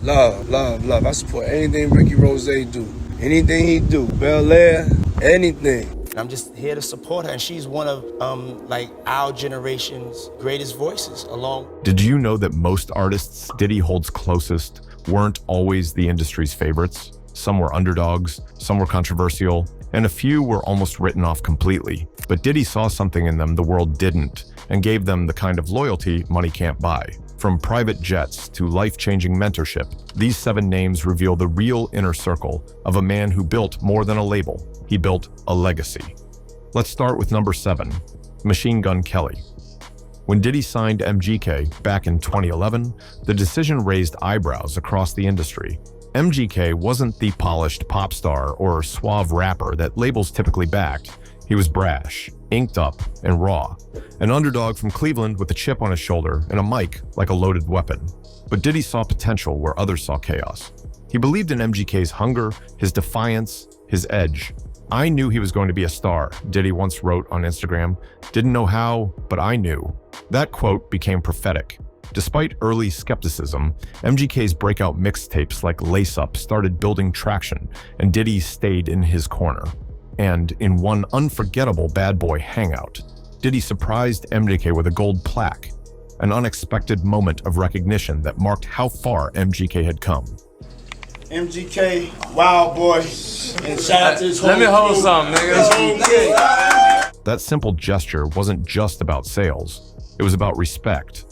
Love, love, love. I support anything Ricky Rose do. Anything he do. Bel Air, anything. I'm just here to support her, and she's one of like our generation's greatest voices along. Did you know that most artists Diddy holds closest weren't always the industry's favorites? Some were underdogs, some were controversial, and a few were almost written off completely. But Diddy saw something in them the world didn't, and gave them the kind of loyalty money can't buy. From private jets to life-changing mentorship, these 7 names reveal the real inner circle of a man who built more than a label. He built a legacy. Let's start with number 7, Machine Gun Kelly. When Diddy signed MGK back in 2011, the decision raised eyebrows across the industry. MGK wasn't the polished pop star or suave rapper that labels typically backed. He was brash, inked up, and raw. An underdog from Cleveland with a chip on his shoulder and a mic like a loaded weapon. But Diddy saw potential where others saw chaos. He believed in MGK's hunger, his defiance, his edge. "I knew he was going to be a star," Diddy once wrote on Instagram. "Didn't know how, but I knew." That quote became prophetic. Despite early skepticism, MGK's breakout mixtapes like Lace Up started building traction, and Diddy stayed in his corner. And in one unforgettable bad boy hangout, Diddy surprised MGK with a gold plaque, an unexpected moment of recognition that marked how far MGK had come. MGK, wild boy, and shout out to his whole Let me hold crew. something, nigga. That simple gesture wasn't just about sales, it was about respect.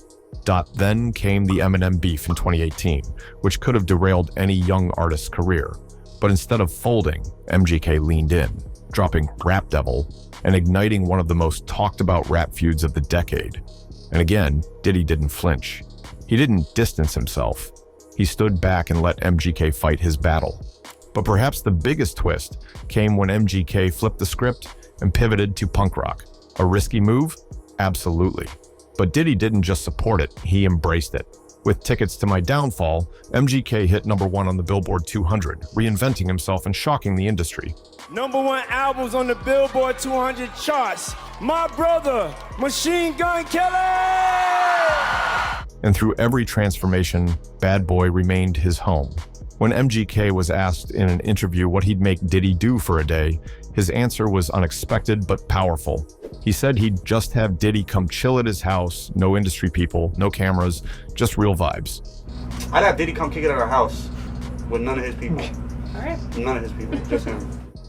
Then came the Eminem beef in 2018, which could have derailed any young artist's career. But instead of folding, MGK leaned in, dropping Rap Devil and igniting one of the most talked about rap feuds of the decade. And again, Diddy didn't flinch. He didn't distance himself. He stood back and let MGK fight his battle. But perhaps the biggest twist came when MGK flipped the script and pivoted to punk rock. A risky move? Absolutely. But Diddy didn't just support it, he embraced it. With Tickets to My Downfall, MGK hit #1 on the Billboard 200, reinventing himself and shocking the industry. #1 albums on the Billboard 200 charts. My brother, Machine Gun Kelly! And through every transformation, Bad Boy remained his home. When MGK was asked in an interview what he'd make Diddy do for a day, his answer was unexpected but powerful. He said he'd just have Diddy come chill at his house, no industry people, no cameras, just real vibes. I'd have Diddy come kick it at our house with none of his people. All right. None of his people, just him.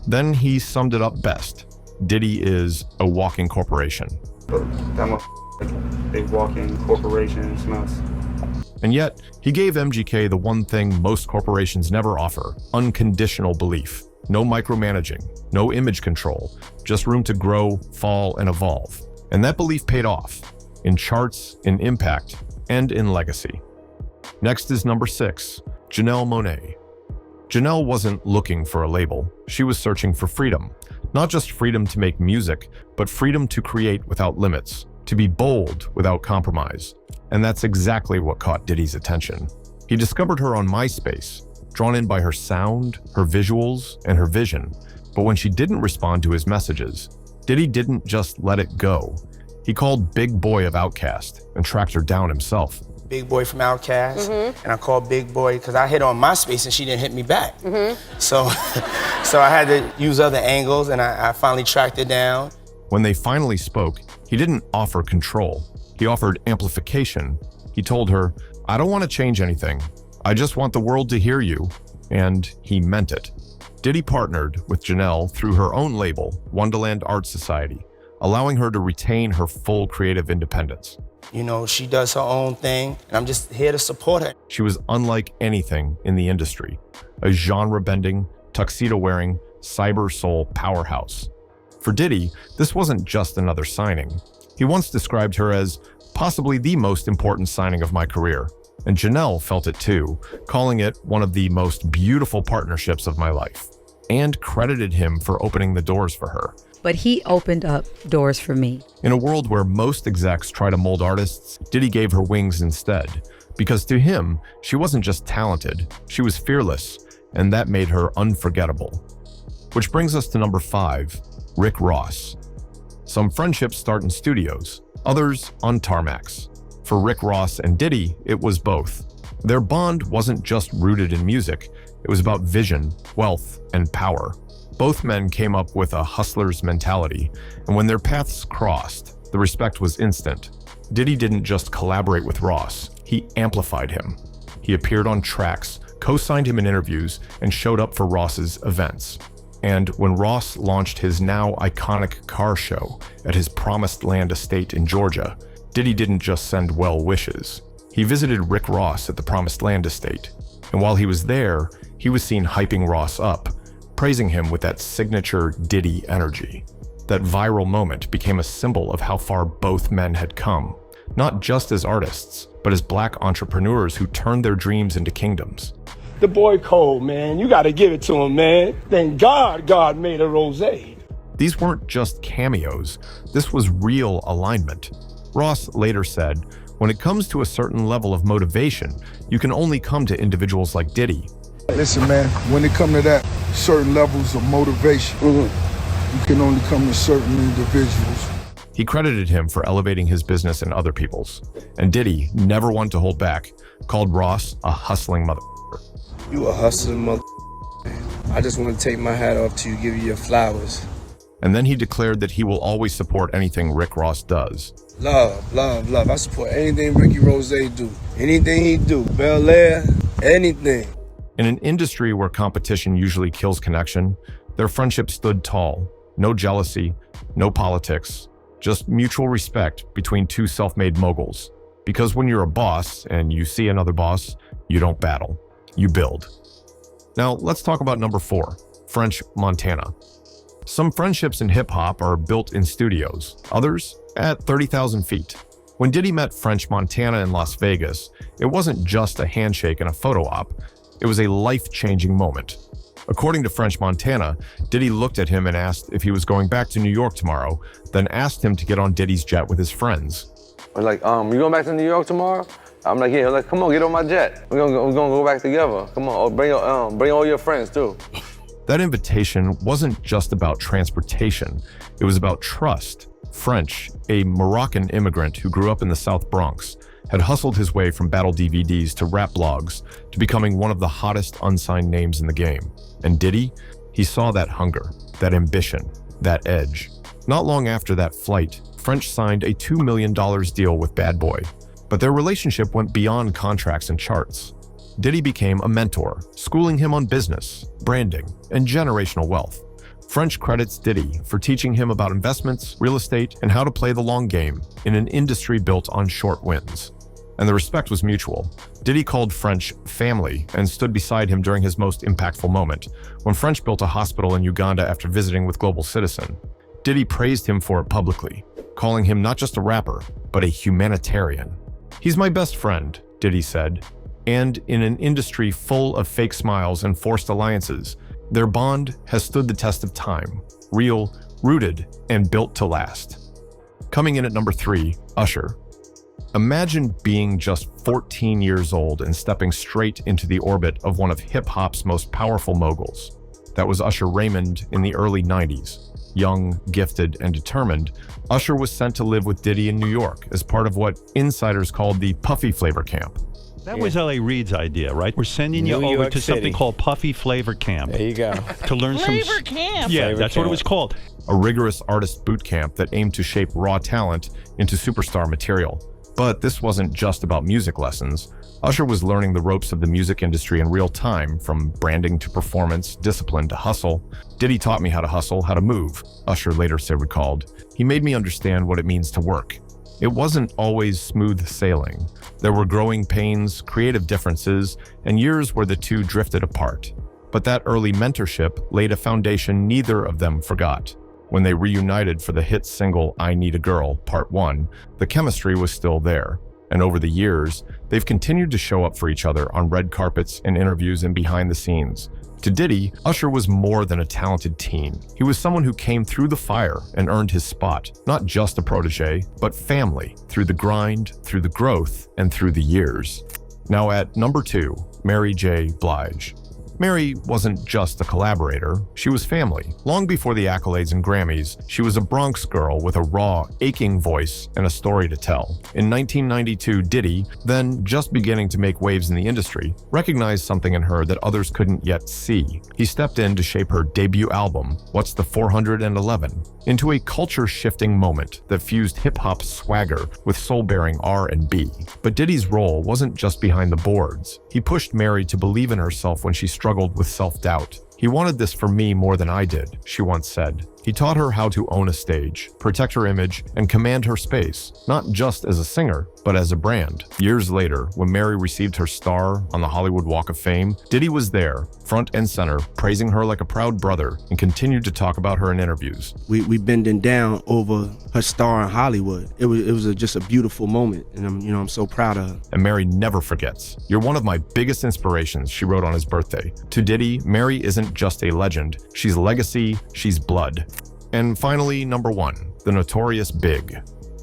Then he summed it up best. Diddy is a walking corporation. But that motherfucker, big walking corporation smells. And yet, he gave MGK the one thing most corporations never offer: unconditional belief. No micromanaging, no image control, just room to grow, fall, and evolve. And that belief paid off, in charts, in impact, and in legacy. Next is number 6, Janelle Monáe. Janelle wasn't looking for a label. She was searching for freedom. Not just freedom to make music, but freedom to create without limits, to be bold without compromise. And that's exactly what caught Diddy's attention. He discovered her on MySpace, drawn in by her sound, her visuals, and her vision. But when she didn't respond to his messages, Diddy didn't just let it go. He called Big Boy of Outkast and tracked her down himself. Big Boy from Outkast, and I called Big Boy because I hit on MySpace and she didn't hit me back. So, so I had to use other angles, and I finally tracked her down. When they finally spoke, he didn't offer control. He offered amplification. He told her, "I don't want to change anything. I just want the world to hear you." And he meant it. Diddy partnered with Janelle through her own label, Wonderland Art Society, allowing her to retain her full creative independence. You know, she does her own thing, and I'm just here to support her. She was unlike anything in the industry, a genre-bending, tuxedo-wearing, cyber soul powerhouse. For Diddy, this wasn't just another signing. He once described her as possibly the most important signing of my career, and Janelle felt it too, calling it one of the most beautiful partnerships of my life, and credited him for opening the doors for her. But he opened up doors for me. In a world where most execs try to mold artists, Diddy gave her wings instead. Because to him, she wasn't just talented, she was fearless, and that made her unforgettable. Which brings us to number 5, Rick Ross. Some friendships start in studios, others on tarmacs. For Rick Ross and Diddy, it was both. Their bond wasn't just rooted in music, it was about vision, wealth, and power. Both men came up with a hustler's mentality, and when their paths crossed, the respect was instant. Diddy didn't just collaborate with Ross, he amplified him. He appeared on tracks, co-signed him in interviews, and showed up for Ross's events. And when Ross launched his now iconic car show at his Promised Land estate in Georgia, Diddy didn't just send well wishes. He visited Rick Ross at the Promised Land estate, and while he was there, he was seen hyping Ross up, praising him with that signature Diddy energy. That viral moment became a symbol of how far both men had come, not just as artists, but as black entrepreneurs who turned their dreams into kingdoms. The boy cold, man. You gotta give it to him, man. Thank God made a rosé. These weren't just cameos, this was real alignment. Ross later said, "When it comes to a certain level of motivation, you can only come to individuals like Diddy." Listen, man, when it comes to that, certain levels of motivation, you can only come to certain individuals. He credited him for elevating his business and other people's. And Diddy, never one to hold back, called Ross a hustling mother. You a hustling mother. I just want to take my hat off to you, give you your flowers. And then he declared that he will always support anything Rick Ross does. Love, love, love. I support anything Ricky Rose do. Anything he do. Bel Air, anything. In an industry where competition usually kills connection, their friendship stood tall. No jealousy, no politics, just mutual respect between two self-made moguls. Because when you're a boss and you see another boss, you don't battle, you build. Now let's talk about number 4, French Montana. Some friendships in hip-hop are built in studios, others at 30,000 feet. When Diddy met French Montana in Las Vegas, it wasn't just a handshake and a photo op, it was a life-changing moment. According to French Montana, Diddy looked at him and asked if he was going back to New York tomorrow, then asked him to get on Diddy's jet with his friends. I was like, you going back to New York tomorrow? I'm like, yeah. He's like, come on, get on my jet. We're gonna go back together. Come on, bring all your friends too. That invitation wasn't just about transportation, it was about trust. French, a Moroccan immigrant who grew up in the South Bronx, had hustled his way from battle DVDs to rap blogs to becoming one of the hottest unsigned names in the game. And Diddy, he saw that hunger, that ambition, that edge. Not long after that flight, French signed a $2 million deal with Bad Boy, but their relationship went beyond contracts and charts. Diddy became a mentor, schooling him on business, branding, and generational wealth. French credits Diddy for teaching him about investments, real estate, and how to play the long game in an industry built on short wins. And the respect was mutual. Diddy called French family and stood beside him during his most impactful moment, when French built a hospital in Uganda after visiting with Global Citizen. Diddy praised him for it publicly, calling him not just a rapper, but a humanitarian. "He's my best friend," Diddy said. And in an industry full of fake smiles and forced alliances, their bond has stood the test of time, real, rooted, and built to last. Coming in at number 3, Usher. Imagine being just 14 years old and stepping straight into the orbit of one of hip-hop's most powerful moguls. That was Usher Raymond in the early 90s. Young, gifted, and determined, Usher was sent to live with Diddy in New York as part of what insiders called the Puffy Flavor Camp. That was L.A. Reid's idea, right? We're sending you New over York to City. something called Puffy Flavor Camp. There you go. To learn Flavor Camp. Yeah, Flavor that's what it Camp. was called. A rigorous artist boot camp that aimed to shape raw talent into superstar material. But this wasn't just about music lessons. Usher was learning the ropes of the music industry in real time, from branding to performance, discipline to hustle. Diddy taught me how to hustle, how to move, Usher later recalled. He made me understand what it means to work. It wasn't always smooth sailing. There were growing pains, creative differences, and years where the two drifted apart. But that early mentorship laid a foundation neither of them forgot. When they reunited for the hit single I Need a Girl, Part 1, the chemistry was still there. And over the years, they've continued to show up for each other on red carpets and interviews and behind the scenes. To Diddy, Usher was more than a talented teen. He was someone who came through the fire and earned his spot, not just a protege, but family, through the grind, through the growth, and through the years. Now at number 2, Mary J. Blige. Mary wasn't just a collaborator, she was family. Long before the accolades and Grammys, she was a Bronx girl with a raw, aching voice and a story to tell. In 1992, Diddy, then just beginning to make waves in the industry, recognized something in her that others couldn't yet see. He stepped in to shape her debut album, What's the 411, into a culture-shifting moment that fused hip-hop swagger with soul-bearing R&B. But Diddy's role wasn't just behind the boards. He pushed Mary to believe in herself when she struggled with self-doubt. "He wanted this for me more than I did," she once said. He taught her how to own a stage, protect her image, and command her space, not just as a singer, but as a brand. Years later, when Mary received her star on the Hollywood Walk of Fame, Diddy was there, front and center, praising her like a proud brother, and continued to talk about her in interviews. We bending down over her star in Hollywood. It was just a beautiful moment, and I'm so proud of her. And Mary never forgets. "You're one of my biggest inspirations," she wrote on his birthday. To Diddy, Mary isn't just a legend, she's legacy, she's blood. And finally, number 1, the notorious Big.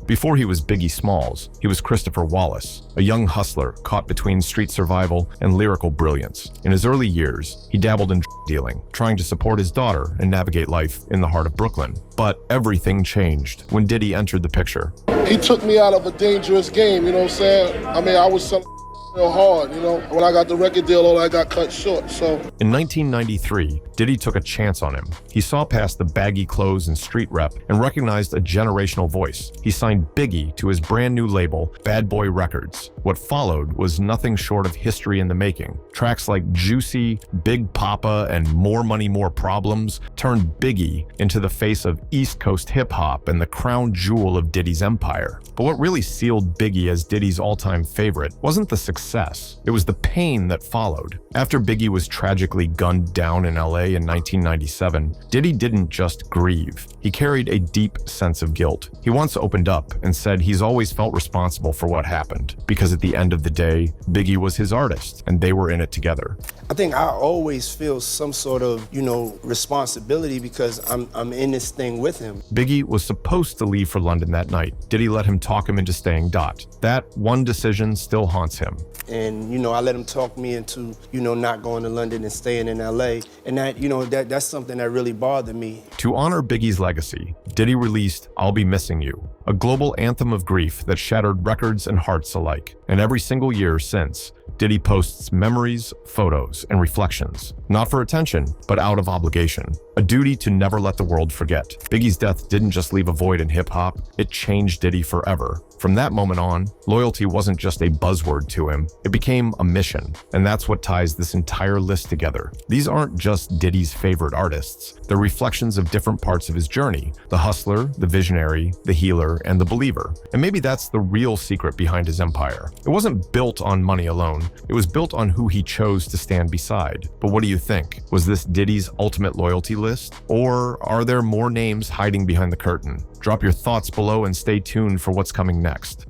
Before he was Biggie Smalls, he was Christopher Wallace, a young hustler caught between street survival and lyrical brilliance. In his early years, he dabbled in drug dealing, trying to support his daughter and navigate life in the heart of Brooklyn. But everything changed when Diddy entered the picture. He took me out of a dangerous game, you know what I'm saying? I mean, I was selling real hard, you know? When I got the record deal, all I got cut short, so. In 1993, Diddy took a chance on him. He saw past the baggy clothes and street rep and recognized a generational voice. He signed Biggie to his brand new label, Bad Boy Records. What followed was nothing short of history in the making. Tracks like Juicy, Big Papa, and More Money, More Problems turned Biggie into the face of East Coast hip-hop and the crown jewel of Diddy's empire. But what really sealed Biggie as Diddy's all-time favorite wasn't the success. It was the pain that followed. After Biggie was tragically gunned down in LA in 1997, Diddy didn't just grieve. He carried a deep sense of guilt. He once opened up and said he's always felt responsible for what happened, because at the end of the day, Biggie was his artist, and they were in it together. I think I always feel some sort of, responsibility because I'm in this thing with him. Biggie was supposed to leave for London that night. Diddy let him talk him into staying. That one decision still haunts him. And, I let him talk me into, not going to London and staying in LA. And that's something that really bothered me. To honor Biggie's legacy, Diddy released I'll Be Missing You, a global anthem of grief that shattered records and hearts alike. And every single year since, Diddy posts memories, photos, and reflections, not for attention, but out of obligation, a duty to never let the world forget. Biggie's death didn't just leave a void in hip-hop, it changed Diddy forever. From that moment on, loyalty wasn't just a buzzword to him, it became a mission, and that's what ties this entire list together. These aren't just Diddy's favorite artists, they're reflections of different parts of his journey: the hustler, the visionary, the healer, and the believer. And maybe that's the real secret behind his empire. It wasn't built on money alone, it was built on who he chose to stand beside. But what do you think? Was this Diddy's ultimate loyalty list? Or are there more names hiding behind the curtain? Drop your thoughts below and stay tuned for what's coming next.